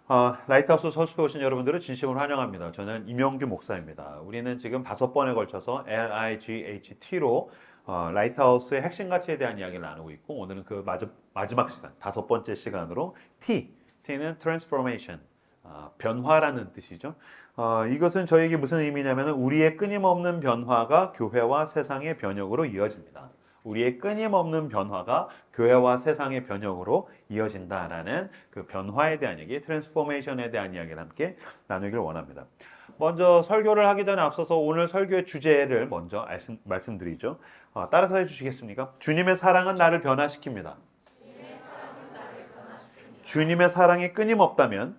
라이트하우스 서술에 오신 여러분들을 진심으로 환영합니다. 저는 임영규 목사입니다. 우리는 지금 5번에 걸쳐서 LIGHT로 라이트하우스의 핵심 가치에 대한 이야기를 나누고 있고 오늘은 그 마지막 시간, 5번째 시간으로 T는 Transformation, 변화라는 뜻이죠. 이것은 저에게 무슨 의미냐면 우리의 끊임없는 변화가 교회와 세상의 변혁으로 이어집니다. 우리의 끊임없는 변화가 교회와 세상의 변혁으로 이어진다라는 그 변화에 대한 얘기, 트랜스포메이션에 대한 이야기를 함께 나누기를 원합니다. 먼저 설교를 하기 전에 앞서서 오늘 설교의 주제를 먼저 말씀드리죠. 따라서 해주시겠습니까? 주님의 사랑은 나를 변화시킵니다. 주님의 사랑이 끊임없다면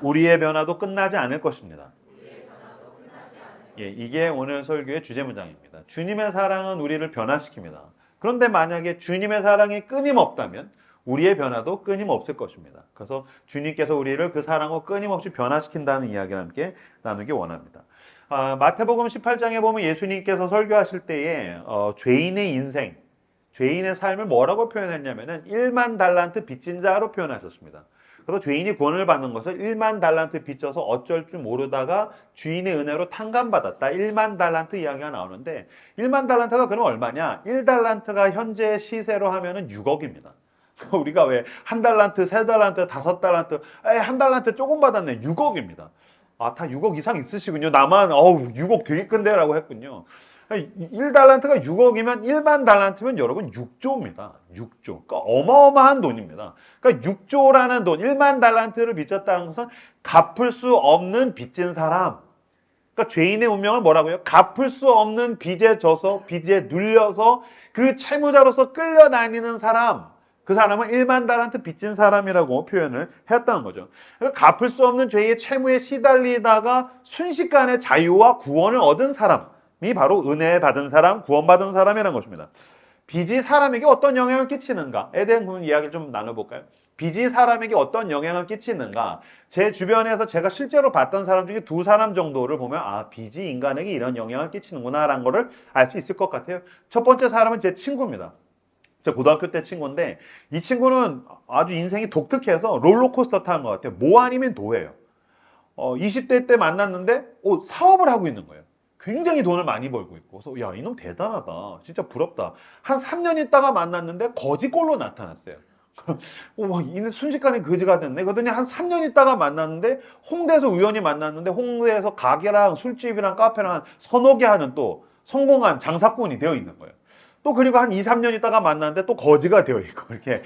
우리의 변화도 끝나지 않을 것입니다. 예, 이게 오늘 설교의 주제 문장입니다. 주님의 사랑은 우리를 변화시킵니다. 그런데 만약에 주님의 사랑이 끊임없다면 우리의 변화도 끊임없을 것입니다. 그래서 주님께서 우리를 그 사랑으로 끊임없이 변화시킨다는 이야기를 함께 나누기 원합니다. 마태복음 18장에 보면 예수님께서 설교하실 때에 죄인의 인생, 죄인의 삶을 뭐라고 표현했냐면은 1만 달란트 빚진 자로 표현하셨습니다. 그래서 죄인이 구원을 받는 것을 1만 달란트 빚져서 어쩔 줄 모르다가 주인의 은혜로 탕감받았다. 1만 달란트 이야기가 나오는데 1만 달란트가 그럼 얼마냐? 1달란트가 현재 시세로 하면은 6억입니다. 우리가 왜 한 달란트, 세 달란트, 다섯 달란트, 한 달란트 조금 받았네. 6억입니다. 다 6억 이상 있으시군요. 나만 6억 되게 큰데라고 했군요. 1달란트가 6억이면 1만 달란트면 여러분 6조입니다. 6조. 그러니까 어마어마한 돈입니다. 그러니까 6조라는 돈, 1만 달란트를 빚졌다는 것은 갚을 수 없는 빚진 사람. 그러니까 죄인의 운명을 뭐라고요? 갚을 수 없는 빚에 져서 빚에 눌려서 그 채무자로서 끌려다니는 사람. 그 사람은 1만 달란트 빚진 사람이라고 표현을 했다는 거죠. 그러니까 갚을 수 없는 죄의 채무에 시달리다가 순식간에 자유와 구원을 얻은 사람이 바로 은혜 받은 사람, 구원받은 사람이라는 것입니다. 빚이 사람에게 어떤 영향을 끼치는가에 대한 이야기를 좀 나눠볼까요? 빚이 사람에게 어떤 영향을 끼치는가? 제 주변에서 제가 실제로 봤던 사람 중에 2사람 정도를 보면 빚이 인간에게 이런 영향을 끼치는구나 라는 거를 알 수 있을 것 같아요. 첫 번째 사람은 제 친구입니다. 제 고등학교 때 친구인데 이 친구는 아주 인생이 독특해서 롤러코스터 타는 것 같아요. 뭐 아니면 도예요. 20대 때 만났는데 사업을 하고 있는 거예요. 굉장히 돈을 많이 벌고 있고 그래서 야, 이놈 대단하다. 진짜 부럽다. 한 3년 있다가 만났는데 거지꼴로 나타났어요. 이는 순식간에 거지가 됐네. 그러더니 한 3년 있다가 만났는데 홍대에서 우연히 만났는데 홍대에서 가게랑 술집이랑 카페랑 한 서너 개 하는 또 성공한 장사꾼이 되어 있는 거예요. 또 그리고 한 2, 3년 있다가 만났는데 또 거지가 되어 있고 이렇게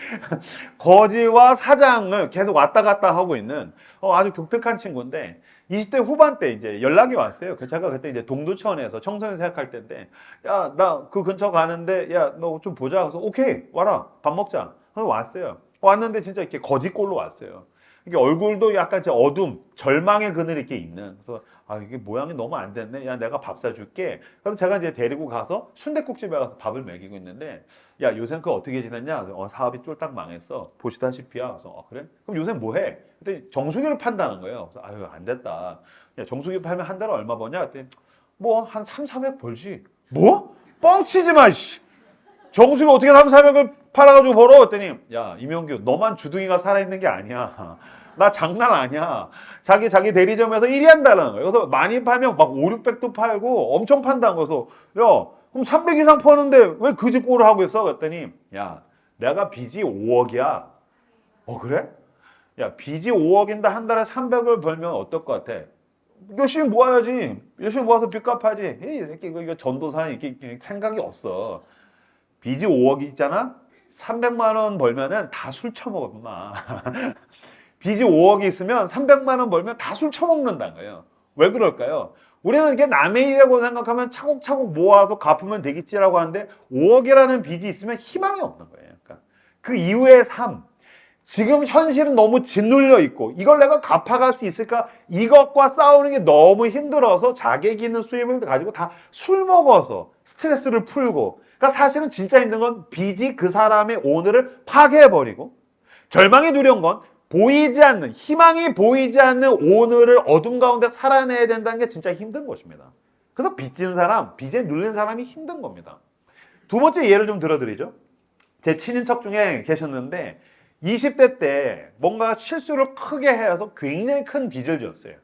거지와 사장을 계속 왔다 갔다 하고 있는 아주 독특한 친구인데 20대 후반 때 이제 연락이 왔어요. 제가 그때 이제 동두천에서 청소년 생활할 때인데 야, 나 그 근처 가는데 야, 너 좀 보자. 그래서 오케이, 와라. 밥 먹자. 그래서 왔어요. 왔는데 진짜 이렇게 거지꼴로 왔어요. 이게 얼굴도 약간 이제 어둠, 절망의 그늘이 이렇게 있는. 그래서 이게 모양이 너무 안 됐네. 야, 내가 밥 사줄게. 그래서 제가 이제 데리고 가서 순댓국집에 가서 밥을 먹이고 있는데, 야, 요새 그거 어떻게 지냈냐? 그래서 사업이 쫄딱 망했어. 보시다시피야. 그래서 그래? 그럼 요새 뭐 해? 그랬더니 정수기를 판다는 거예요. 그래서 안 됐다. 야, 정수기 팔면 한 달에 얼마 버냐? 그랬더니 뭐 한 3, 400 벌지. 뭐? 뻥치지 마, 씨. 정수기 어떻게 3, 400을 팔아가지고 벌어? 그랬더니 야, 임영규, 너만 주둥이가 살아있는 게 아니야. 나 장난 아니야. 자기 대리점에서 1위 한다는 거예요. 그래서 많이 팔면 막 5, 600도 팔고 엄청 판다는 거서 야, 그럼 300 이상 퍼는데 왜 그 집 꼴을 하고 있어? 그랬더니 야, 내가 빚이 5억이야. 그래? 야, 빚이 5억인데 한 달에 300을 벌면 어떨 것 같아? 열심히 모아야지. 열심히 모아서 빚 갚아야지. 이 새끼 이거 전도사는 이렇게 생각이 없어. 빚이 5억이 있잖아? 300만 원 벌면은 다 술 처먹어, 임마. 빚이 5억이 있으면 300만 원 벌면 다 술 처먹는다는 거예요. 왜 그럴까요? 우리는 이게 남의 일이라고 생각하면 차곡차곡 모아서 갚으면 되겠지라고 하는데 5억이라는 빚이 있으면 희망이 없는 거예요. 그러니까 그 이후의 삶, 지금 현실은 너무 짓눌려 있고 이걸 내가 갚아갈 수 있을까? 이것과 싸우는 게 너무 힘들어서 자객이 있는 수입을 가지고 다 술 먹어서 스트레스를 풀고 그러니까 사실은 진짜 힘든 건 빚이 그 사람의 오늘을 파괴해버리고 절망이 두려운 건 보이지 않는, 희망이 보이지 않는 오늘을 어둠 가운데 살아내야 된다는 게 진짜 힘든 것입니다. 그래서 빚진 사람, 빚에 눌린 사람이 힘든 겁니다. 두 번째 예를 좀 들어드리죠. 제 친인척 중에 계셨는데 20대 때 뭔가 실수를 크게 해서 굉장히 큰 빚을 졌어요.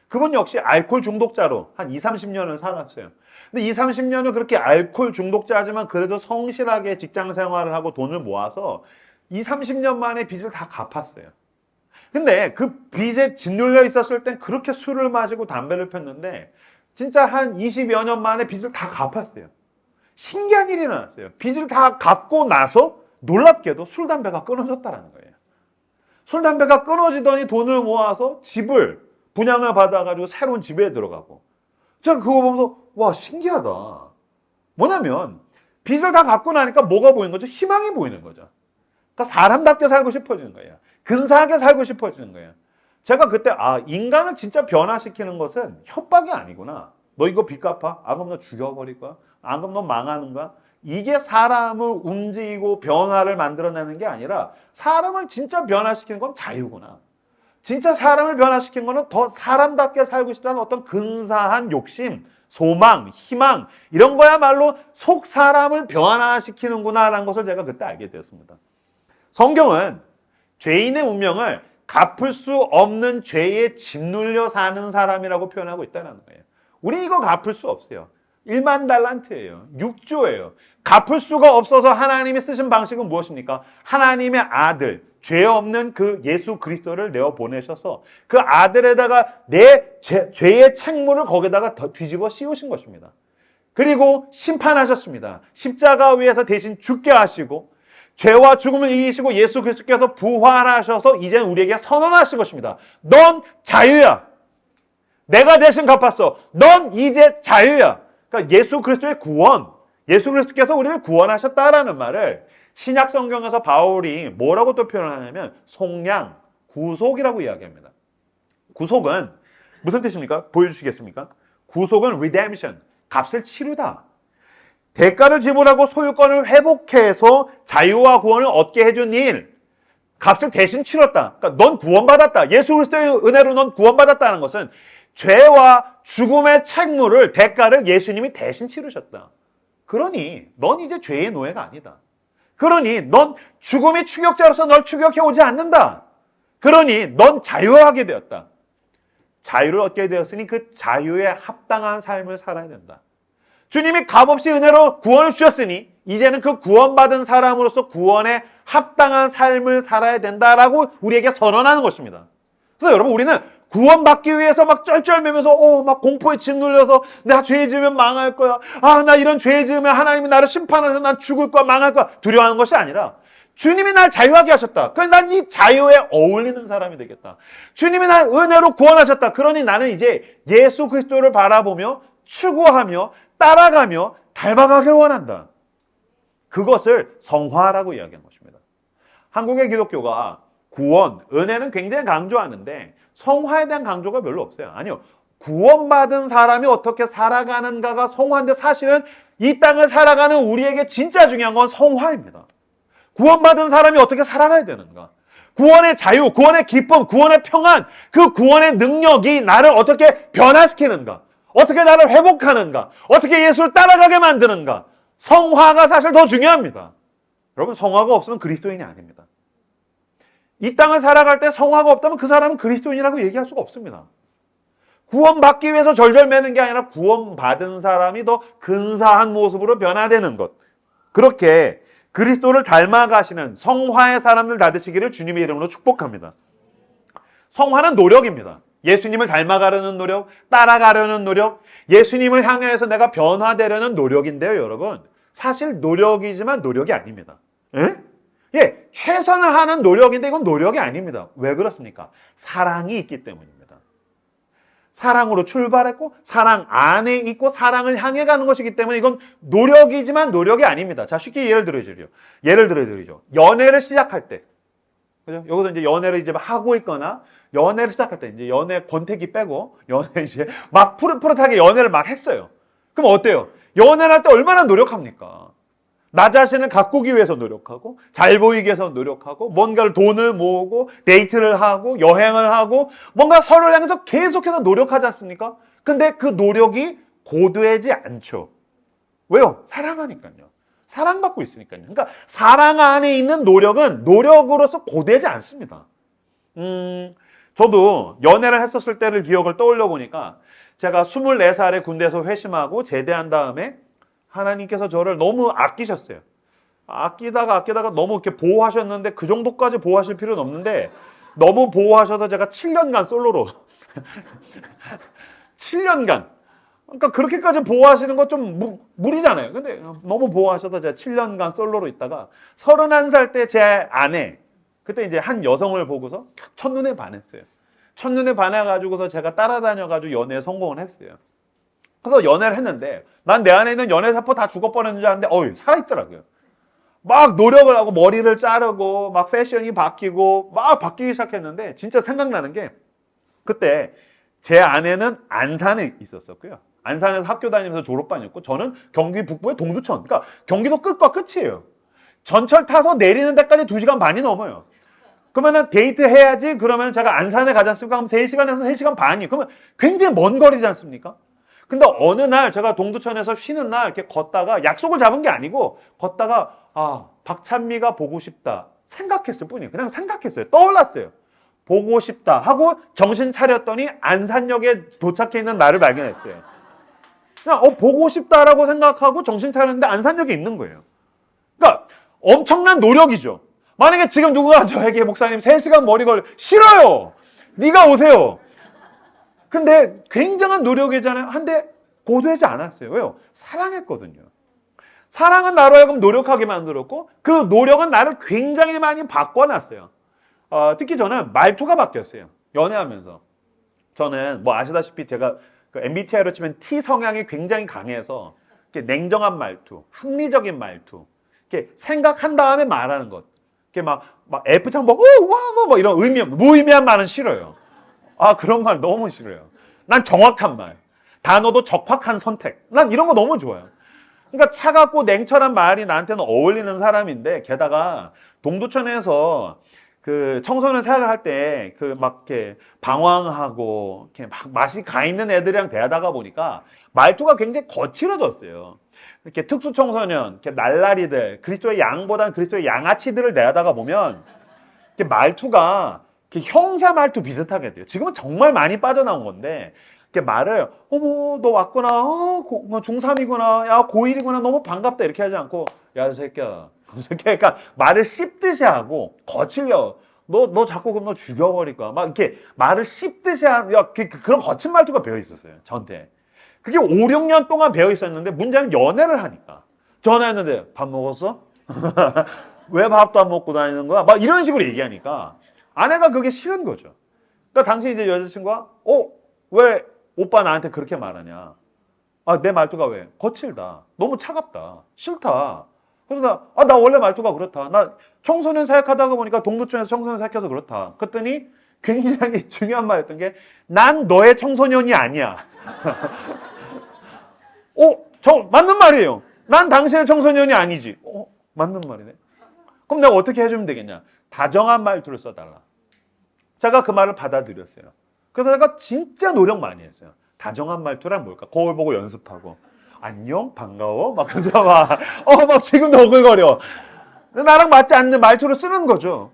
그분 역시 알코올 중독자로 한 20, 30년을 살았어요. 근데 20, 30년을 그렇게 알코올 중독자지만 그래도 성실하게 직장 생활을 하고 돈을 모아서 20, 30년 만에 빚을 다 갚았어요. 근데 그 빚에 짓눌려 있었을 땐 그렇게 술을 마시고 담배를 폈는데 진짜 한 20여 년 만에 빚을 다 갚았어요. 신기한 일이 일어났어요. 빚을 다 갚고 나서 놀랍게도 술, 담배가 끊어졌다는 거예요. 술, 담배가 끊어지더니 돈을 모아서 집을 분양을 받아가지고 새로운 집에 들어가고. 제가 그거 보면서 와, 신기하다. 뭐냐면 빚을 다 갚고 나니까 뭐가 보이는 거죠? 희망이 보이는 거죠. 그러니까 사람답게 살고 싶어지는 거예요. 근사하게 살고 싶어지는 거예요. 제가 그때 인간을 진짜 변화시키는 것은 협박이 아니구나. 너 이거 빚 갚아? 그럼 너 죽여버릴 거야? 그럼 너 망하는 거야? 이게 사람을 움직이고 변화를 만들어내는 게 아니라 사람을 진짜 변화시키는 건 자유구나. 진짜 사람을 변화시키는 거는 더 사람답게 살고 싶다는 어떤 근사한 욕심, 소망, 희망 이런 거야말로 속 사람을 변화시키는구나라는 것을 제가 그때 알게 되었습니다. 성경은 죄인의 운명을 갚을 수 없는 죄에 짓눌려 사는 사람이라고 표현하고 있다는 거예요. 우리 이거 갚을 수 없어요. 1만 달란트예요. 6조예요. 갚을 수가 없어서 하나님이 쓰신 방식은 무엇입니까? 하나님의 아들, 죄 없는 그 예수 그리스도를 내어 보내셔서 그 아들에다가 내 죄의 책무를 거기다가 뒤집어 씌우신 것입니다. 그리고 심판하셨습니다. 십자가 위에서 대신 죽게 하시고 죄와 죽음을 이기시고 예수 그리스도께서 부활하셔서 이제 우리에게 선언하신 것입니다. 넌 자유야. 내가 대신 갚았어. 넌 이제 자유야. 그러니까 예수 그리스도의 구원, 예수 그리스도께서 우리를 구원하셨다라는 말을 신약 성경에서 바울이 뭐라고 또 표현하냐면 속량, 구속이라고 이야기합니다. 구속은 무슨 뜻입니까? 보여주시겠습니까? 구속은 redemption, 값을 치르다. 대가를 지불하고 소유권을 회복해서 자유와 구원을 얻게 해준 일, 값을 대신 치렀다. 그러니까 넌 구원받았다. 예수 그리스도의 은혜로 넌 구원받았다는 것은 죄와 죽음의 책무를, 대가를 예수님이 대신 치르셨다. 그러니 넌 이제 죄의 노예가 아니다. 그러니 넌 죽음의 추격자로서 널 추격해 오지 않는다. 그러니 넌 자유하게 되었다. 자유를 얻게 되었으니 그 자유에 합당한 삶을 살아야 된다. 주님이 값없이 은혜로 구원을 주셨으니 이제는 그 구원받은 사람으로서 구원에 합당한 삶을 살아야 된다라고 우리에게 선언하는 것입니다. 그래서 여러분 우리는 구원받기 위해서 막 쩔쩔매면서 막 공포에 짓눌려서 내가 죄 지으면 망할 거야. 나 이런 죄 지으면 하나님이 나를 심판해서 난 죽을 거야, 망할 거야. 두려워하는 것이 아니라 주님이 날 자유하게 하셨다. 그래서 난 이 자유에 어울리는 사람이 되겠다. 주님이 날 은혜로 구원하셨다. 그러니 나는 이제 예수 그리스도를 바라보며 추구하며 따라가며 닮아가길 원한다. 그것을 성화라고 이야기한 것입니다. 한국의 기독교가 구원, 은혜는 굉장히 강조하는데 성화에 대한 강조가 별로 없어요. 아니요. 구원받은 사람이 어떻게 살아가는가가 성화인데 사실은 이 땅을 살아가는 우리에게 진짜 중요한 건 성화입니다. 구원받은 사람이 어떻게 살아가야 되는가? 구원의 자유, 구원의 기쁨, 구원의 평안, 그 구원의 능력이 나를 어떻게 변화시키는가? 어떻게 나를 회복하는가? 어떻게 예수를 따라가게 만드는가? 성화가 사실 더 중요합니다. 여러분 성화가 없으면 그리스도인이 아닙니다. 이 땅을 살아갈 때 성화가 없다면 그 사람은 그리스도인이라고 얘기할 수가 없습니다. 구원받기 위해서 절절매는 게 아니라 구원받은 사람이 더 근사한 모습으로 변화되는 것. 그렇게 그리스도를 닮아가시는 성화의 사람들 다 되시기를 주님의 이름으로 축복합니다. 성화는 노력입니다. 예수님을 닮아가려는 노력, 따라가려는 노력, 예수님을 향해서 내가 변화되려는 노력인데요, 여러분. 사실 노력이지만 노력이 아닙니다. 최선을 하는 노력인데 이건 노력이 아닙니다. 왜 그렇습니까? 사랑이 있기 때문입니다. 사랑으로 출발했고 사랑 안에 있고 사랑을 향해 가는 것이기 때문에 이건 노력이지만 노력이 아닙니다. 자, 쉽게 예를 들어드리죠. 연애를 시작할 때, 그죠? 여기서 이제 연애를 이제 하고 있거나 연애를 시작할 때 이제 연애 권태기 빼고 연애 이제 막 푸릇푸릇하게 연애를 막 했어요. 그럼 어때요? 연애를 할 때 얼마나 노력합니까? 나 자신을 가꾸기 위해서 노력하고 잘 보이기 위해서 노력하고 뭔가를 돈을 모으고 데이트를 하고 여행을 하고 뭔가 서로를 향해서 계속해서 노력하지 않습니까? 근데 그 노력이 고되지 않죠. 왜요? 사랑하니까요. 사랑받고 있으니까요. 그러니까 사랑 안에 있는 노력은 노력으로서 고되지 않습니다. 저도 연애를 했었을 때를 기억을 떠올려 보니까 제가 24살에 군대에서 회심하고 제대한 다음에 하나님께서 저를 너무 아끼셨어요. 아끼다가 너무 이렇게 보호하셨는데 그 정도까지 보호하실 필요는 없는데 너무 보호하셔서 제가 7년간 솔로로 7년간 그러니까 그렇게까지 보호하시는 거 좀 무리잖아요. 근데 너무 보호하셔서 제가 7년간 솔로로 있다가 31살 때 제 아내 그때 이제 한 여성을 보고서 첫눈에 반했어요. 첫눈에 반해가지고서 제가 따라다녀가지고 연애에 성공을 했어요. 그래서 연애를 했는데 난 내 안에 있는 연애사포 다 죽어버렸는 줄 알았는데 살아있더라고요. 막 노력을 하고 머리를 자르고 막 패션이 바뀌고 막 바뀌기 시작했는데 진짜 생각나는 게 그때 제 아내는 안산에 있었었고요. 안산에서 학교 다니면서 졸업반이었고 저는 경기 북부의 동두천. 그러니까 경기도 끝과 끝이에요. 전철 타서 내리는 데까지 2시간 반이 넘어요. 그러면은 데이트 해야지 그러면 제가 안산에 가지 않습니까? 그럼 3시간에서 3시간 반이. 그러면 굉장히 먼 거리지 않습니까? 근데 어느 날 제가 동두천에서 쉬는 날 이렇게 걷다가 약속을 잡은 게 아니고 걷다가 박찬미가 보고 싶다 생각했을 뿐이에요. 그냥 생각했어요. 떠올랐어요. 보고 싶다 하고 정신 차렸더니 안산역에 도착해 있는 나를 발견했어요. 그냥 보고 싶다라고 생각하고 정신 차렸는데 안산역에 있는 거예요. 그러니까 엄청난 노력이죠. 만약에 지금 누군가 저에게 목사님 3시간 머리 걸려 싫어요. 네가 오세요. 근데 굉장한 노력이잖아요. 한데 고되지 않았어요. 왜요? 사랑했거든요. 사랑은 나로 하여금 노력하게 만들었고 그 노력은 나를 굉장히 많이 바꿔놨어요. 특히 저는 말투가 바뀌었어요. 연애하면서. 저는 뭐 아시다시피 제가 그 MBTI로 치면 T 성향이 굉장히 강해서 이렇게 냉정한 말투, 합리적인 말투, 이렇게 생각한 다음에 말하는 것. 이렇게 막 F창 보고 뭐 이런 무의미한 말은 싫어요. 그런 말 너무 싫어요. 난 정확한 말, 단어도 적확한 선택. 난 이런 거 너무 좋아요. 그러니까 차갑고 냉철한 말이 나한테는 어울리는 사람인데 게다가 동두천에서 그 청소년 생활을 할 때 그 막 이렇게 방황하고 이렇게 막 맛이 가 있는 애들이랑 대하다가 보니까 말투가 굉장히 거칠어졌어요. 이렇게 특수 청소년, 이렇게 날라리들, 그리스도의 양보다는 그리스도의 양아치들을 대하다가 보면 이렇게 말투가 이렇게 형사 말투 비슷하게 돼요. 지금은 정말 많이 빠져나온 건데 이렇게 말을 어머 너 왔구나, 중3이구나, 야 고1이구나, 너무 반갑다 이렇게 하지 않고 야 이 새끼야, 그러니까 말을 씹듯이 하고 거칠려. 너 자꾸 그럼 너 죽여버릴 거야. 막 이렇게 말을 씹듯이 그런 거친 말투가 배어 있었어요. 저한테. 그게 5, 6년 동안 배어 있었는데 문제는 연애를 하니까. 전화했는데 밥 먹었어? 왜 밥도 안 먹고 다니는 거야? 막 이런 식으로 얘기하니까 아내가 그게 싫은 거죠. 그러니까 당시 이제 여자친구가 왜 오빠 나한테 그렇게 말하냐? 내 말투가 왜? 거칠다. 너무 차갑다. 싫다. 그래서 나 원래 말투가 그렇다. 나 청소년 사역하다가 보니까 동두천에서 청소년 사역해서 그렇다. 그랬더니 굉장히 중요한 말 했던 게 난 너의 청소년이 아니야. 맞는 말이에요. 난 당신의 청소년이 아니지. 맞는 말이네. 그럼 내가 어떻게 해주면 되겠냐? 다정한 말투를 써달라. 제가 그 말을 받아들였어요. 그래서 제가 진짜 노력 많이 했어요. 다정한 말투란 뭘까? 거울 보고 연습하고 안녕? 반가워? 막 그래서 막 지금도 오글거려. 나랑 맞지 않는 말투를 쓰는 거죠.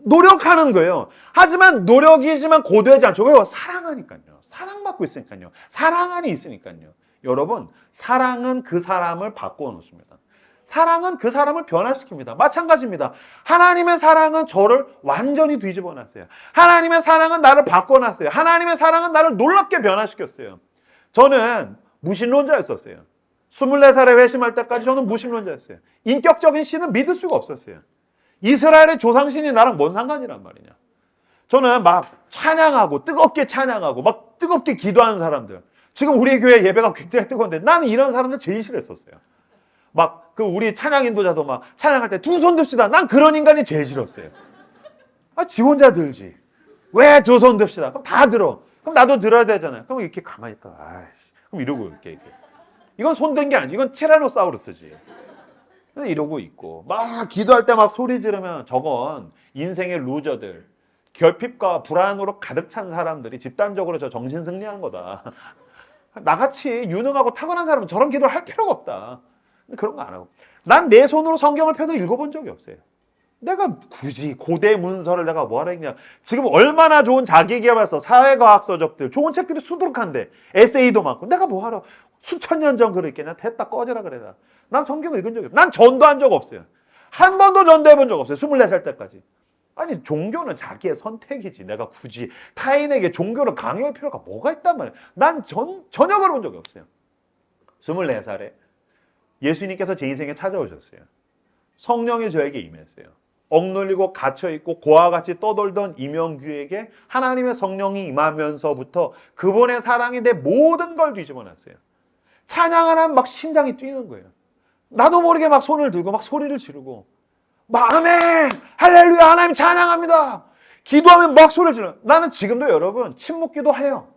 노력하는 거예요. 하지만 노력이지만 고되지 않죠. 왜요? 사랑하니까요. 사랑받고 있으니까요. 사랑 안에 있으니까요. 여러분, 사랑은 그 사람을 바꿔놓습니다. 사랑은 그 사람을 변화시킵니다. 마찬가지입니다. 하나님의 사랑은 저를 완전히 뒤집어놨어요. 하나님의 사랑은 나를 바꿔놨어요. 하나님의 사랑은 나를 놀랍게 변화시켰어요. 저는 무신론자였었어요. 24살에 회심할 때까지 저는 무신론자였어요. 인격적인 신은 믿을 수가 없었어요. 이스라엘의 조상신이 나랑 뭔 상관이란 말이냐. 저는 막 찬양하고 뜨겁게 찬양하고 막 뜨겁게 기도하는 사람들. 지금 우리 교회 예배가 굉장히 뜨거운데 나는 이런 사람들 제일 싫었었어요. 막 그 우리 찬양 인도자도 막 찬양할 때 두 손 듭시다. 난 그런 인간이 제일 싫었어요. 지 혼자 들지. 왜 두 손 듭시다. 그럼 다 들어. 그럼 나도 들어야 되잖아요. 그럼 이렇게 가만히 있다. 그럼 이러고 이렇게. 이건 손 든 게 아니지. 이건 티라노사우루스지. 이러고 있고 막 기도할 때 막 소리 지르면 저건 인생의 루저들, 결핍과 불안으로 가득 찬 사람들이 집단적으로 저 정신 승리한 거다. 나같이 유능하고 타고난 사람은 저런 기도를 할 필요가 없다. 근데 그런 거 안 하고 난 내 손으로 성경을 펴서 읽어본 적이 없어요. 내가 굳이 고대 문서를 내가 뭐하러 읽냐. 지금 얼마나 좋은 자기계발서, 사회과학서적들, 좋은 책들이 수두룩한데 에세이도 많고 내가 뭐하러 수천 년 전 글을 읽겠냐. 됐다 꺼져라 그래라. 난 성경 읽은 적이 없어요. 난 전도한 적 없어요. 한 번도 전도해본 적 없어요. 24살 때까지. 아니 종교는 자기의 선택이지. 내가 굳이 타인에게 종교를 강요할 필요가 뭐가 있단 말이야. 난 전혀 그런 적이 없어요. 24살에 예수님께서 제 인생에 찾아오셨어요. 성령이 저에게 임했어요. 억눌리고 갇혀있고 고와 같이 떠돌던 이명규에게 하나님의 성령이 임하면서부터 그분의 사랑이 내 모든 걸 뒤집어놨어요. 찬양하면 막 심장이 뛰는 거예요. 나도 모르게 막 손을 들고 막 소리를 지르고 막 아멘 할렐루야 하나님 찬양합니다. 기도하면 막 소리를 질러. 나는 지금도 여러분 침묵기도 해요.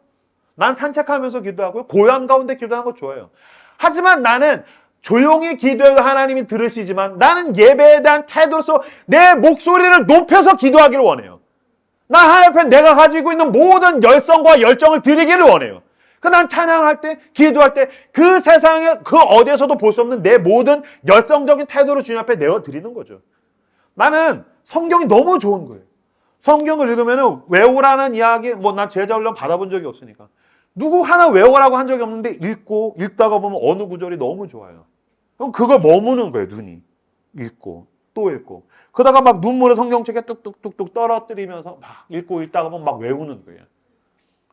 난 산책하면서 기도하고요. 고요함 가운데 기도하는 거 좋아해요. 하지만 나는 조용히 기도해도 하나님이 들으시지만 나는 예배에 대한 태도로서 내 목소리를 높여서 기도하기를 원해요. 난 하나님 앞에 내가 가지고 있는 모든 열성과 열정을 드리기를 원해요. 난 찬양할 때, 기도할 때 그 세상에 그 어디에서도 볼 수 없는 내 모든 열성적인 태도로 주님 앞에 내어드리는 거죠. 나는 성경이 너무 좋은 거예요. 성경을 읽으면 외우라는 이야기, 난 제자 훈련 받아본 적이 없으니까. 누구 하나 외우라고 한 적이 없는데 읽다가 보면 어느 구절이 너무 좋아요. 그럼 그걸 머무는 거예요, 눈이. 읽고, 또 읽고. 그러다가 막 눈물을 성경책에 뚝뚝뚝뚝 떨어뜨리면서 막 읽다가 보면 막 외우는 거예요.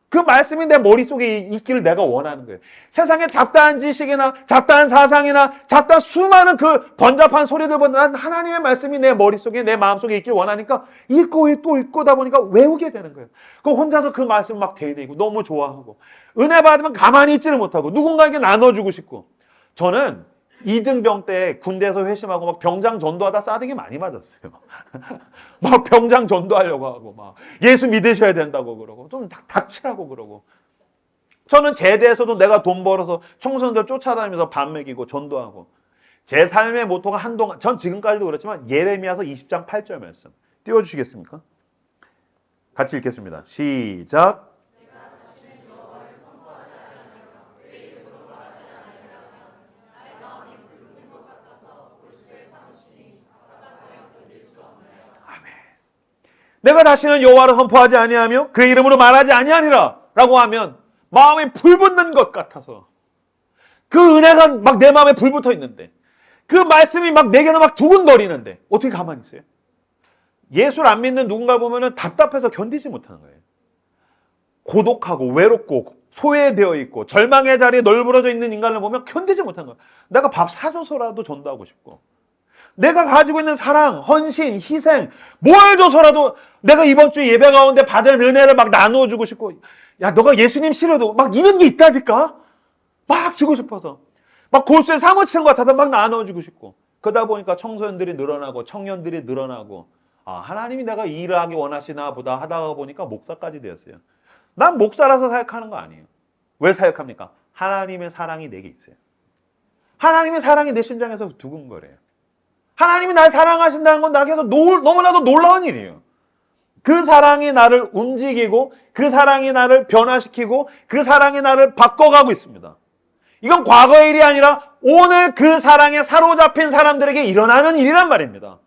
그 말씀이 내 머릿속에 있기를 내가 원하는 거예요. 세상에 잡다한 지식이나 잡다한 사상이나 잡다한 수많은 그 번잡한 소리들보다 난 하나님의 말씀이 내 머릿속에 내 마음속에 있길 원하니까 읽고다 보니까 외우게 되는 거예요. 그럼 혼자서 그 말씀 막 대대고 너무 좋아하고 은혜 받으면 가만히 있지를 못하고 누군가에게 나눠주고 싶고. 저는 2등병 때 군대에서 회심하고 막 병장 전도하다 싸대기 많이 맞았어요. 막 병장 전도하려고 하고 막 예수 믿으셔야 된다고 그러고 좀 닥치라고 그러고. 저는 제대에서도 내가 돈 벌어서 청소년들 쫓아다니면서 밥 먹이고 전도하고. 제 삶의 모토가 한동안, 전 지금까지도 그렇지만 예레미야서 20장 8절 말씀 띄워주시겠습니까? 같이 읽겠습니다. 시작. 내가 다시는 여호와를 선포하지 아니하며 그 이름으로 말하지 아니하니라 라고 하면 마음에 불 붙는 것 같아서, 그 은혜가 막 내 마음에 불 붙어 있는데 그 말씀이 막 내게는 막 두근거리는데 어떻게 가만히 있어요? 예수를 안 믿는 누군가 보면은 답답해서 견디지 못하는 거예요. 고독하고 외롭고 소외되어 있고 절망의 자리에 널브러져 있는 인간을 보면 견디지 못하는 거예요. 내가 밥 사줘서라도 전도하고 싶고, 내가 가지고 있는 사랑, 헌신, 희생, 뭘 줘서라도 내가 이번 주 예배 가운데 받은 은혜를 막 나누어주고 싶고, 야, 너가 예수님 싫어도 막 이런 게 있다니까? 막 주고 싶어서. 막 골수에 사무치는 것 같아서 막 나눠주고 싶고. 그러다 보니까 청소년들이 늘어나고 청년들이 늘어나고, 하나님이 내가 이 일을 하기 원하시나 보다 하다가 보니까 목사까지 되었어요. 난 목사라서 사역하는 거 아니에요. 왜 사역합니까? 하나님의 사랑이 내게 있어요. 하나님의 사랑이 내 심장에서 두근거려요. 하나님이 날 사랑하신다는 건 나에게서 너무나도 놀라운 일이에요. 그 사랑이 나를 움직이고 그 사랑이 나를 변화시키고 그 사랑이 나를 바꿔가고 있습니다. 이건 과거의 일이 아니라 오늘 그 사랑에 사로잡힌 사람들에게 일어나는 일이란 말입니다.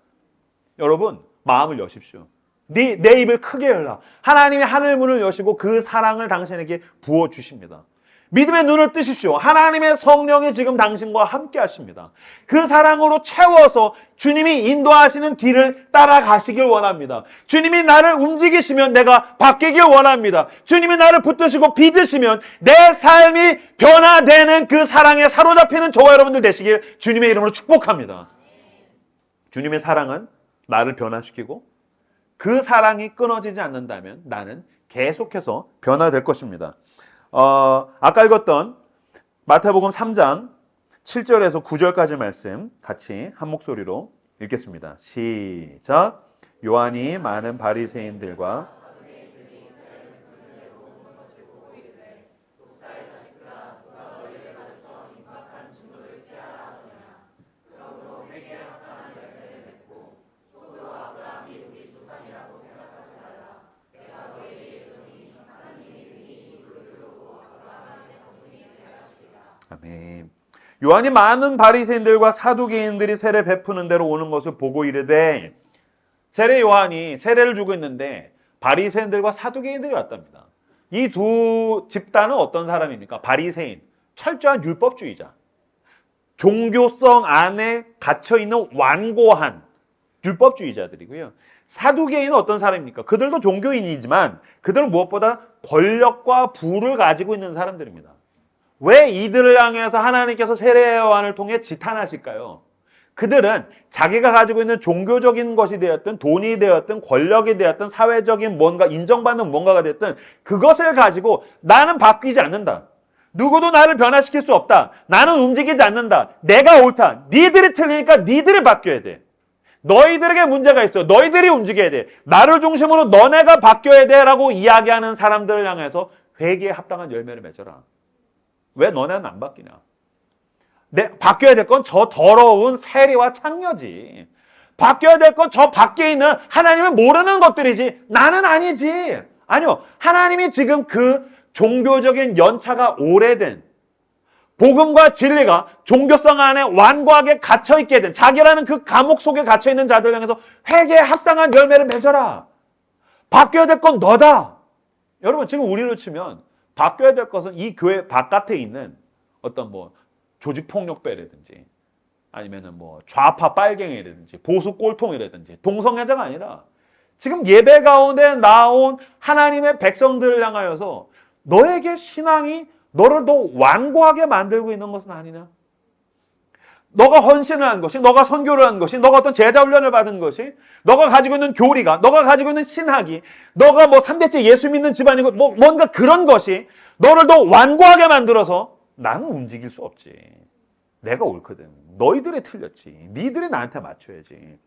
여러분, 마음을 여십시오. 내 입을 크게 열라. 하나님의 하늘문을 여시고 그 사랑을 당신에게 부어주십니다. 믿음의 눈을 뜨십시오. 하나님의 성령이 지금 당신과 함께 하십니다. 그 사랑으로 채워서 주님이 인도하시는 길을 따라가시길 원합니다. 주님이 나를 움직이시면 내가 바뀌길 원합니다. 주님이 나를 붙드시고 빚으시면 내 삶이 변화되는 그 사랑에 사로잡히는 저와 여러분들 되시길 주님의 이름으로 축복합니다. 주님의 사랑은 나를 변화시키고 그 사랑이 끊어지지 않는다면 나는 계속해서 변화될 것입니다. 아까 읽었던 마태복음 3장 7절에서 9절까지 말씀 같이 한 목소리로 읽겠습니다. 시작. 요한이 많은 바리새인들과 아멘. 요한이 많은 바리새인들과 사두개인들이 세례 베푸는 대로 오는 것을 보고 이르되, 세례 요한이 세례를 주고 있는데 바리새인들과 사두개인들이 왔답니다. 이 두 집단은 어떤 사람입니까? 바리새인, 철저한 율법주의자, 종교성 안에 갇혀있는 완고한 율법주의자들이고요. 사두개인은 어떤 사람입니까? 그들도 종교인이지만 그들은 무엇보다 권력과 부를 가지고 있는 사람들입니다. 왜 이들을 향해서 하나님께서 세례 요한을 통해 지탄하실까요? 그들은 자기가 가지고 있는 종교적인 것이 되었든 돈이 되었든 권력이 되었든 사회적인 뭔가 인정받는 뭔가가 됐든 그것을 가지고 나는 바뀌지 않는다. 누구도 나를 변화시킬 수 없다. 나는 움직이지 않는다. 내가 옳다. 니들이 틀리니까 니들이 바뀌어야 돼. 너희들에게 문제가 있어. 너희들이 움직여야 돼. 나를 중심으로 너네가 바뀌어야 돼 라고 이야기하는 사람들을 향해서 회개에 합당한 열매를 맺어라. 왜 너네는 안 바뀌냐? 바뀌어야 될 건 저 더러운 세리와 창녀지. 바뀌어야 될 건 저 밖에 있는 하나님을 모르는 것들이지. 나는 아니지. 아니요. 하나님이 지금 그 종교적인 연차가 오래된 복음과 진리가 종교성 안에 완고하게 갇혀있게 된 자기라는 그 감옥 속에 갇혀있는 자들 향해서 회개에 합당한 열매를 맺어라. 바뀌어야 될 건 너다. 여러분 지금 우리로 치면 바뀌어야 될 것은 이 교회 바깥에 있는 어떤 뭐 조직폭력배라든지 아니면은 뭐 좌파 빨갱이라든지 보수 꼴통이라든지 동성애자가 아니라 지금 예배 가운데 나온 하나님의 백성들을 향하여서 너에게 신앙이 너를 더 완고하게 만들고 있는 것은 아니냐? 너가 헌신을 한 것이, 너가 선교를 한 것이, 너가 어떤 제자 훈련을 받은 것이, 너가 가지고 있는 교리가, 너가 가지고 있는 신학이, 너가 뭐 3대째 예수 믿는 집안이고 뭐 뭔가 그런 것이 너를 더 완고하게 만들어서 나는 움직일 수 없지. 내가 옳거든. 너희들이 틀렸지. 니들이 나한테 맞춰야지.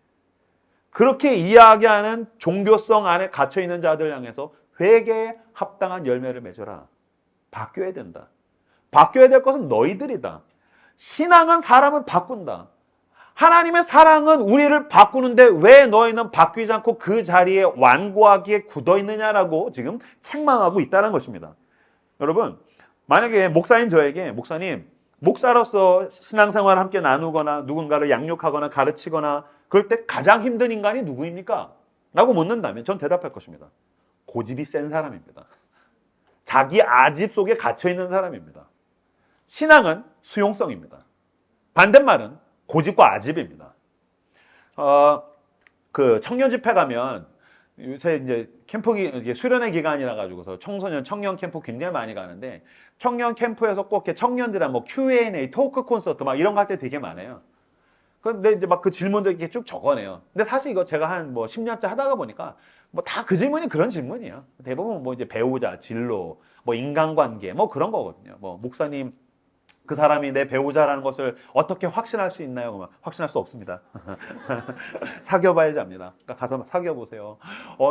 그렇게 이야기하는 종교성 안에 갇혀있는 자들 향해서 회개에 합당한 열매를 맺어라. 바뀌어야 된다. 바뀌어야 될 것은 너희들이다. 신앙은 사람을 바꾼다. 하나님의 사랑은 우리를 바꾸는데 왜 너희는 바뀌지 않고 그 자리에 완고하게 굳어있느냐라고 지금 책망하고 있다는 것입니다. 여러분, 만약에 목사인 저에게 목사님, 목사로서 신앙생활을 함께 나누거나 누군가를 양육하거나 가르치거나 그럴 때 가장 힘든 인간이 누구입니까? 라고 묻는다면 전 대답할 것입니다. 고집이 센 사람입니다. 자기 아집 속에 갇혀있는 사람입니다. 신앙은 수용성입니다. 반대말은 고집과 아집입니다. 그 청년 집회 가면 요새 이제 캠프 수련회 기간이라 가지고서 청소년 청년 캠프 굉장히 많이 가는데 청년 캠프에서 꼭 이렇게 청년들이랑 뭐 Q&A, 토크 콘서트 막 이런 거 할 때 되게 많아요. 근데 이제 막 그 질문들 이렇게 쭉 적어내요. 근데 사실 이거 제가 한 뭐 10년째 하다가 보니까 뭐 다 그 질문이 그런 질문이에요. 대부분 뭐 이제 배우자, 진로, 뭐 인간관계, 뭐 그런 거거든요. 뭐 목사님, 그 사람이 내 배우자라는 것을 어떻게 확신할 수 있나요? 그러면 확신할 수 없습니다. 사귀어봐야지 압니다. 그러니까 가서 사귀어보세요.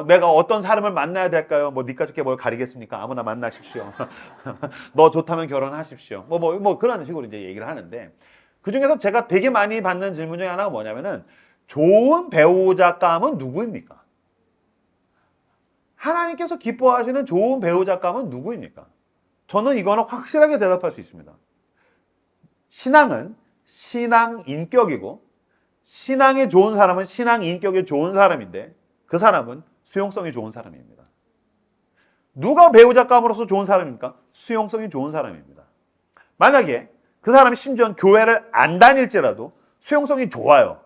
내가 어떤 사람을 만나야 될까요? 뭐 니까 죽게 뭘 가리겠습니까? 아무나 만나십시오. 너 좋다면 결혼하십시오. 뭐 그런 식으로 이제 얘기를 하는데 그 중에서 제가 되게 많이 받는 질문 중에 하나가 뭐냐면은 좋은 배우자감은 누구입니까? 하나님께서 기뻐하시는 좋은 배우자감은 누구입니까? 저는 이거는 확실하게 대답할 수 있습니다. 신앙은 신앙 인격이고 신앙이 좋은 사람은 신앙 인격이 좋은 사람인데 그 사람은 수용성이 좋은 사람입니다. 누가 배우자감으로서 좋은 사람입니까? 수용성이 좋은 사람입니다. 만약에 그 사람이 심지어 교회를 안 다닐지라도 수용성이 좋아요.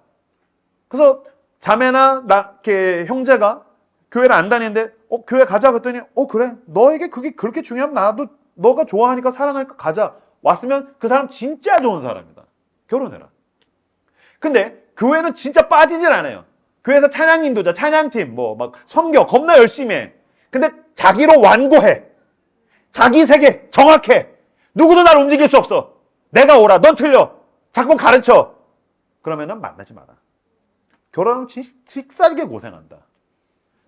그래서 자매나 이렇게 형제가 교회를 안 다니는데 교회 가자 그랬더니 그래 너에게 그게 그렇게 중요하면 나도 너가 좋아하니까 사랑하니까 가자. 왔으면 그 사람 진짜 좋은 사람이다. 결혼해라. 근데 교회는 진짜 빠지질 않아요. 교회에서 찬양 인도자, 찬양팀, 막 선교 겁나 열심히 해. 근데 자기로 완고해. 자기 세계 정확해. 누구도 날 움직일 수 없어. 내가 옳아. 넌 틀려. 자꾸 가르쳐. 그러면은 만나지 마라. 결혼하면 직사지게 고생한다.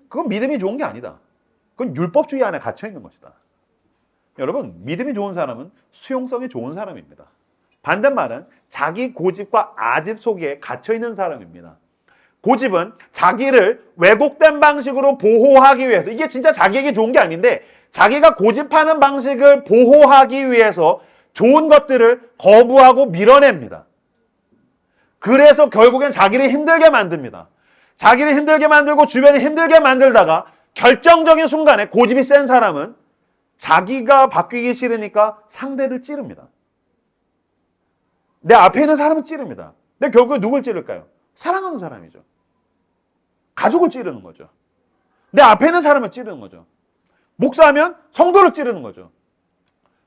그건 믿음이 좋은 게 아니다. 그건 율법주의 안에 갇혀 있는 것이다. 여러분, 믿음이 좋은 사람은 수용성이 좋은 사람입니다. 반대말은 자기 고집과 아집 속에 갇혀있는 사람입니다. 고집은 자기를 왜곡된 방식으로 보호하기 위해서, 이게 진짜 자기에게 좋은 게 아닌데 자기가 고집하는 방식을 보호하기 위해서 좋은 것들을 거부하고 밀어냅니다. 그래서 결국엔 자기를 힘들게 만듭니다. 자기를 힘들게 만들고 주변을 힘들게 만들다가 결정적인 순간에 고집이 센 사람은 자기가 바뀌기 싫으니까 상대를 찌릅니다. 내 앞에 있는 사람은 찌릅니다. 근데 결국에 누굴 찌를까요? 사랑하는 사람이죠. 가족을 찌르는 거죠. 내 앞에 있는 사람을 찌르는 거죠. 목사하면 성도를 찌르는 거죠.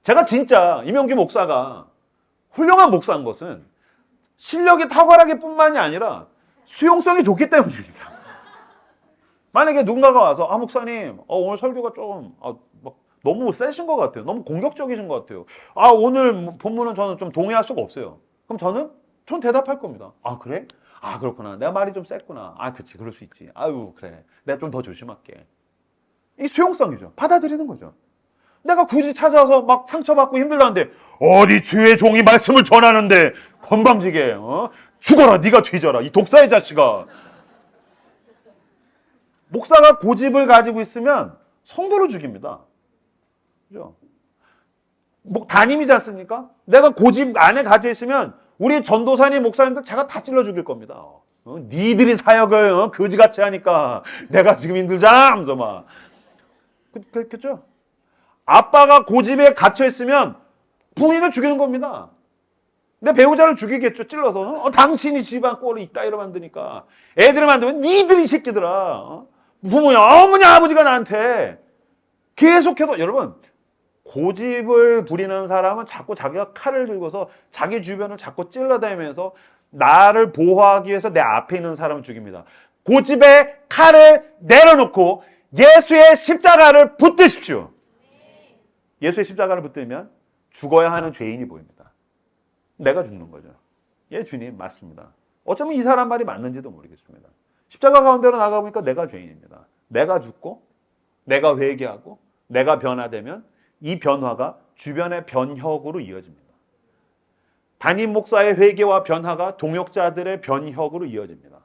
제가 진짜 이명규 목사가 훌륭한 목사인 것은 실력이 탁월하기 뿐만이 아니라 수용성이 좋기 때문입니다. 만약에 누군가가 와서 목사님 오늘 설교가 좀 너무 세신 것 같아요. 너무 공격적이신 것 같아요. 오늘 본문은 저는 좀 동의할 수가 없어요. 그럼 전 대답할 겁니다. 그래? 그렇구나. 내가 말이 좀 셌구나. 그치, 그럴 수 있지. 아유, 그래. 내가 좀 더 조심할게. 이 수용성이죠. 받아들이는 거죠. 내가 굳이 찾아와서 막 상처받고 힘들다는데 어디 주의 종이 말씀을 전하는데 건방지게 죽어라, 네가 뒤져라, 이 독사의 자식아. 목사가 고집을 가지고 있으면 성도를 죽입니다. 그죠? 담임이지 않습니까? 내가 고집 안에 가지고 있으면 우리 전도사님, 목사님들 제가 다 찔러 죽일 겁니다. 니들이 사역을 거지같이 하니까 내가 지금 힘들잖아 하면서 막. 그렇겠죠? 아빠가 고집에 갇혀 있으면 부인을 죽이는 겁니다. 내 배우자를 죽이겠죠. 찔러서. 당신이 집안 꼴을 이따위로 만드니까. 애들을 만들면 니들이 새끼들아. 부모냐, 어머니, 아버지가 나한테 계속해서. 여러분, 고집을 부리는 사람은 자꾸 자기가 칼을 들고서 자기 주변을 자꾸 찔러대면서 나를 보호하기 위해서 내 앞에 있는 사람을 죽입니다. 고집에 칼을 내려놓고 예수의 십자가를 붙드십시오. 예수의 십자가를 붙들면 죽어야 하는 죄인이 보입니다. 내가 죽는 거죠. 예, 주님, 맞습니다. 어쩌면 이 사람 말이 맞는지도 모르겠습니다. 십자가 가운데로 나가보니까 내가 죄인입니다. 내가 죽고 내가 회개하고 내가 변화되면 이 변화가 주변의 변혁으로 이어집니다. 담임 목사의 회개와 변화가 동역자들의 변혁으로 이어집니다.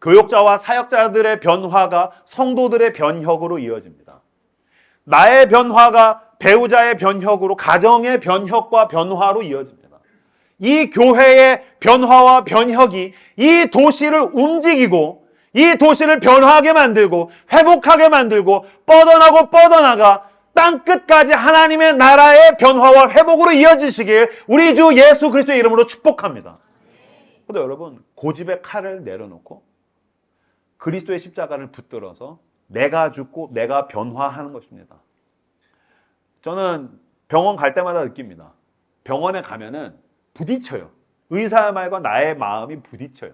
교역자와 사역자들의 변화가 성도들의 변혁으로 이어집니다. 나의 변화가 배우자의 변혁으로 가정의 변혁과 변화로 이어집니다. 이 교회의 변화와 변혁이 이 도시를 움직이고 이 도시를 변화하게 만들고 회복하게 만들고 뻗어나가 땅끝까지 하나님의 나라의 변화와 회복으로 이어지시길 우리 주 예수 그리스도의 이름으로 축복합니다. 그런데 여러분, 고집의 칼을 내려놓고 그리스도의 십자가를 붙들어서 내가 죽고 내가 변화하는 것입니다. 저는 병원 갈 때마다 느낍니다. 병원에 가면은 부딪혀요. 의사의 말과 나의 마음이 부딪혀요.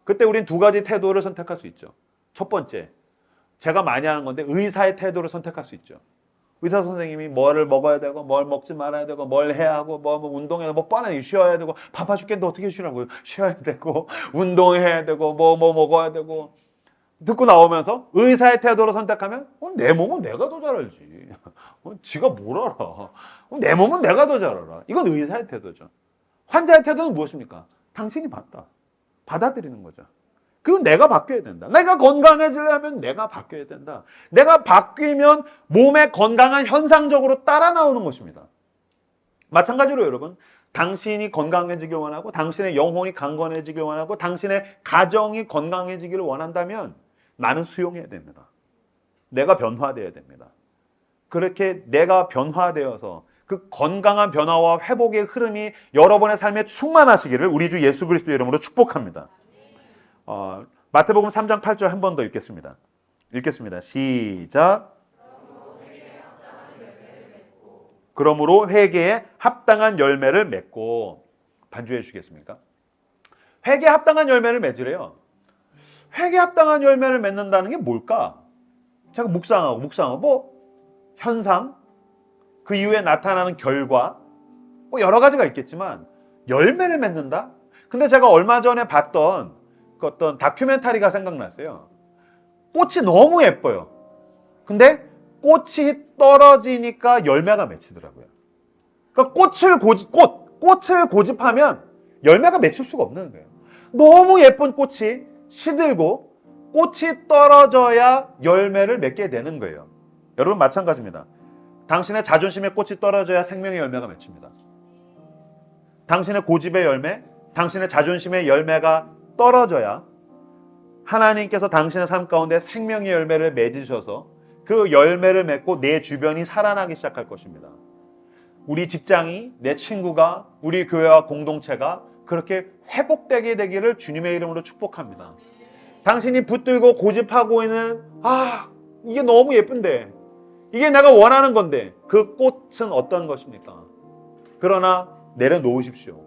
그때 우린 두 가지 태도를 선택할 수 있죠. 첫 번째, 제가 많이 하는 건데 의사의 태도를 선택할 수 있죠. 의사 선생님이 뭐를 먹어야 되고 뭘 먹지 말아야 되고 뭘 해야 하고 뭐 운동해야 되고 뻔하게 쉬어야 되고 바빠 죽겠는데 어떻게 쉬라고요. 쉬어야 되고 운동해야 되고 뭐 먹어야 되고 듣고 나오면서 의사의 태도로 선택하면 내 몸은 내가 더 잘 알지. 지가 뭘 알아. 내 몸은 내가 더 잘 알아. 이건 의사의 태도죠. 환자의 태도는 무엇입니까? 당신이 봤다. 받아들이는 거죠. 그리고 내가 바뀌어야 된다. 내가 건강해지려면 내가 바뀌어야 된다. 내가 바뀌면 몸의 건강한 현상적으로 따라 나오는 것입니다. 마찬가지로 여러분, 당신이 건강해지길 원하고 당신의 영혼이 강건해지길 원하고 당신의 가정이 건강해지기를 원한다면 나는 수용해야 됩니다. 내가 변화되어야 됩니다. 그렇게 내가 변화되어서 그 건강한 변화와 회복의 흐름이 여러분의 삶에 충만하시기를 우리 주 예수 그리스도 이름으로 축복합니다. 마태복음 3장 8절 한 번 더 읽겠습니다. 시작. 그러므로 회개에 합당한 열매를 맺고. 반주해 주시겠습니까? 회개에 합당한 열매를 맺으래요. 회개에 합당한 열매를 맺는다는 게 뭘까? 제가 묵상하고 현상, 그 이후에 나타나는 결과, 여러 가지가 있겠지만 열매를 맺는다? 근데 제가 얼마 전에 봤던 그 어떤 다큐멘터리가 생각났어요. 꽃이 너무 예뻐요. 근데 꽃이 떨어지니까 열매가 맺히더라고요. 그러니까 꽃을 고집하면 열매가 맺힐 수가 없는 거예요. 너무 예쁜 꽃이 시들고 꽃이 떨어져야 열매를 맺게 되는 거예요. 여러분 마찬가지입니다. 당신의 자존심의 꽃이 떨어져야 생명의 열매가 맺힙니다. 당신의 고집의 열매, 당신의 자존심의 열매가 떨어져야 하나님께서 당신의 삶 가운데 생명의 열매를 맺으셔서 그 열매를 맺고 내 주변이 살아나기 시작할 것입니다. 우리 직장이, 내 친구가, 우리 교회와 공동체가 그렇게 회복되게 되기를 주님의 이름으로 축복합니다. 당신이 붙들고 고집하고 있는 이게 너무 예쁜데, 이게 내가 원하는 건데, 그 꽃은 어떤 것입니까? 그러나 내려놓으십시오.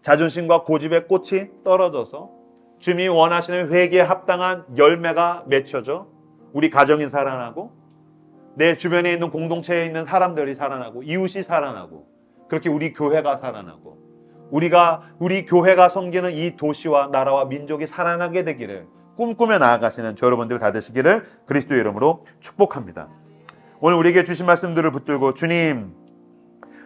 자존심과 고집의 꽃이 떨어져서 주님이 원하시는 회개에 합당한 열매가 맺혀져 우리 가정이 살아나고 내 주변에 있는 공동체에 있는 사람들이 살아나고 이웃이 살아나고 그렇게 우리 교회가 살아나고 우리 교회가 섬기는 이 도시와 나라와 민족이 살아나게 되기를 꿈꾸며 나아가시는 저 여러분들 다 되시기를 그리스도의 이름으로 축복합니다. 오늘 우리에게 주신 말씀들을 붙들고 주님,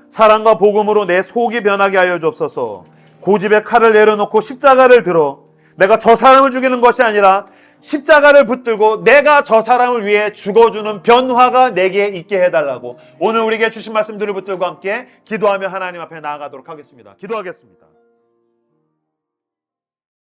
사랑과 복음으로 내 속이 변하게 하여 주옵소서. 고집의 칼을 내려놓고 십자가를 들어 내가 저 사람을 죽이는 것이 아니라 십자가를 붙들고 내가 저 사람을 위해 죽어주는 변화가 내게 있게 해달라고 오늘 우리에게 주신 말씀들을 붙들고 함께 기도하며 하나님 앞에 나아가도록 하겠습니다. 기도하겠습니다.